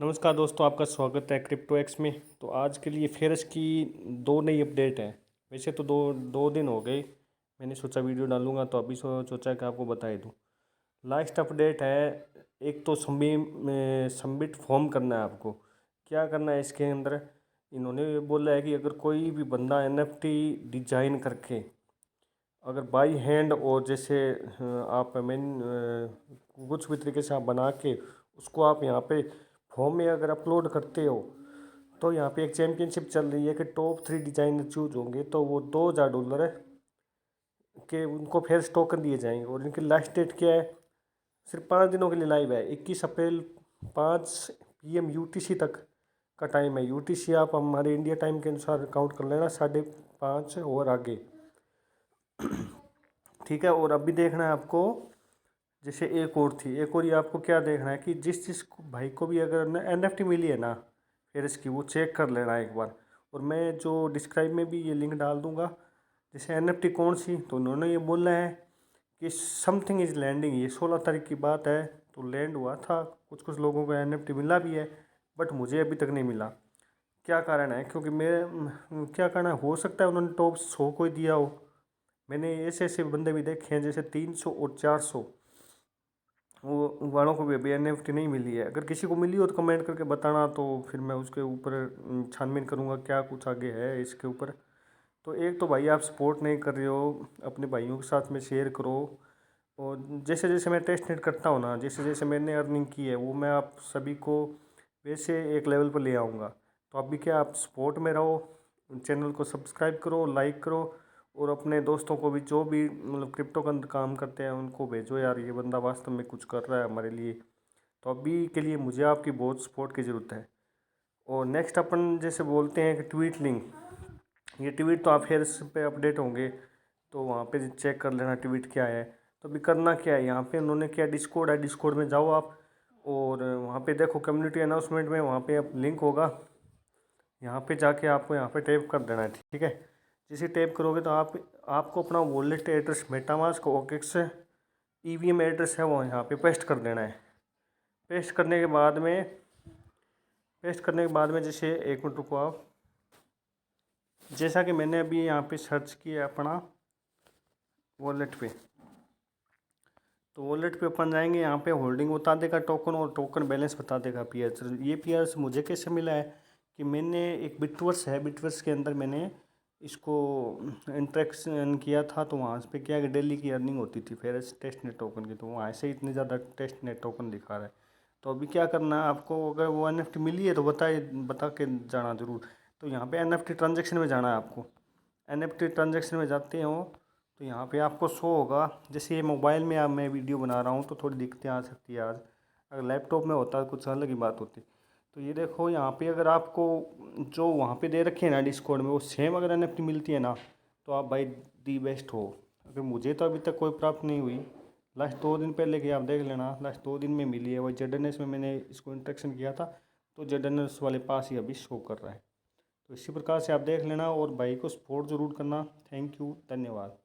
नमस्कार दोस्तों, आपका स्वागत है क्रिप्टो एक्स में। तो आज के लिए फेरस की दो नई अपडेट है। वैसे तो दो दो दिन हो गए, मैंने सोचा वीडियो डालूंगा तो अभी सोचा कि आपको बता ही दूँ। लास्ट अपडेट है, एक तो सबमिट फॉर्म करना है आपको। क्या करना है इसके अंदर, इन्होंने ये बोला है कि अगर कोई भी बंदा एनएफटी डिजाइन करके अगर बाई हैंड और जैसे आप कुछ भी तरीके से आप बना के उसको आप यहाँ पे फॉर्म में अगर अपलोड करते हो तो यहाँ पे एक चैम्पियनशिप चल रही है कि टॉप 3 डिजाइनर चूज होंगे तो वो $2000 के उनको फिर टोकन दिए जाएंगे। और इनकी लास्ट डेट क्या है, सिर्फ 5 दिनों के लिए लाइव है। 21 अप्रैल 5 PM UTC तक का टाइम है। UTC आप हमारे इंडिया टाइम के अनुसार काउंट कर लेना, 5:30 और आगे। ठीक है। और अभी देखना है आपको, जैसे एक और ये आपको क्या देखना है कि जिस जिस भाई को भी अगर एनएफटी मिली है ना फिर इसकी वो चेक कर लेना है एक बार। और मैं जो डिस्क्राइब में भी ये लिंक डाल दूंगा। जैसे एनएफटी कौन सी, तो उन्होंने ये बोला है कि समथिंग इज़ लैंडिंग। ये 16 तारीख की बात है, तो लैंड हुआ था। कुछ कुछ लोगों को एनएफटी मिला भी है, बट मुझे अभी तक नहीं मिला। क्या कारण है, क्योंकि मैं क्या कारण है, हो सकता है उन्होंने टॉप 100 को ही दिया हो। मैंने ऐसे ऐसे बंदे भी देखे हैं जैसे 300 और 400 वो वालों को भी अभी एनएफटी नहीं मिली है। अगर किसी को मिली हो तो कमेंट करके बताना, तो फिर मैं उसके ऊपर छानबीन करूँगा क्या कुछ आगे है इसके ऊपर। तो एक तो भाई आप सपोर्ट नहीं कर रहे हो, अपने भाइयों के साथ में शेयर करो। और जैसे जैसे मैं टेस्ट नेट करता हूँ ना, जैसे जैसे मैंने अर्निंग की है वो मैं आप सभी को वैसे एक लेवल पर ले आऊँगा। तो अभी क्या, आप सपोर्ट में रहो, चैनल को सब्सक्राइब करो, लाइक करो, और अपने दोस्तों को भी जो भी मतलब क्रिप्टो का काम करते हैं उनको भेजो, यार ये बंदा वास्तव में कुछ कर रहा है हमारे लिए। तो अभी के लिए मुझे आपकी बहुत सपोर्ट की ज़रूरत है। और नेक्स्ट अपन जैसे बोलते हैं कि ट्वीट लिंक, ये ट्वीट तो आप फिर इस पे अपडेट होंगे तो वहाँ पे चेक कर लेना ट्वीट क्या है। तो अभी करना क्या है, यहाँ पे उन्होंने क्या, डिस्कॉर्ड है, डिस्कॉर्ड में जाओ आप और वहाँ पे देखो कम्युनिटी अनाउंसमेंट में, वहाँ पे आप लिंक होगा, यहाँ पे जाके आपको यहाँ पे टैप कर देना है। ठीक है। जैसे टैप करोगे तो आपको अपना wallet address, MetaMask, OKEx, EVM address है वो यहाँ पे पेस्ट कर देना है। पेस्ट करने के बाद में जैसे एक मिनट रुको आप, जैसा कि मैंने अभी यहाँ पे सर्च किया अपना वॉलेट पे, तो वॉलेट पे अपन जाएंगे, यहाँ पे होल्डिंग बता देगा टोकन और टोकन बैलेंस बता देगा पीएच। ये पीएच मुझे कैसे मिला है कि मैंने एक बिटवर्स है, बिटवर्स के अंदर मैंने इसको इंट्रैक्शन किया था। तो वहाँ पे क्या है कि डेली की अर्निंग होती थी फिर टेस्ट नेट टोकन की, तो वहाँ से इतने ज़्यादा टेस्ट नेट टोकन दिखा रहा है। तो अभी क्या करना है आपको, अगर वो एनएफटी मिली है तो बता के जाना ज़रूर। तो यहाँ पे एनएफटी ट्रांजेक्शन में जाना है आपको। एनएफटी ट्रांजेक्शन में जाते हो तो यहाँ पे आपको शो होगा, जैसे ये मोबाइल में अब मैं वीडियो बना रहा हूँ तो थोड़ी दिक्कतें आ सकती है आज, अगर लैपटॉप में होता है कुछ अलग ही बात होती। तो ये देखो यहाँ पे अगर आपको जो वहाँ पे दे रखे हैं ना डिस्कॉर्ड में वो सेम अगर एनएफटी मिलती है ना, तो आप भाई दी बेस्ट हो। अगर मुझे तो अभी तक कोई प्राप्त नहीं हुई, लास्ट 2 दिन पहले की आप देख लेना, लास्ट 2 दिन में मिली है। वही जेडएनएस में मैंने इसको इंट्रैक्शन किया था, तो जेडएनएस वाले पास ही अभी शो कर रहा है। तो इसी प्रकार से आप देख लेना और भाई को सपोर्ट ज़रूर करना। थैंक यू, धन्यवाद।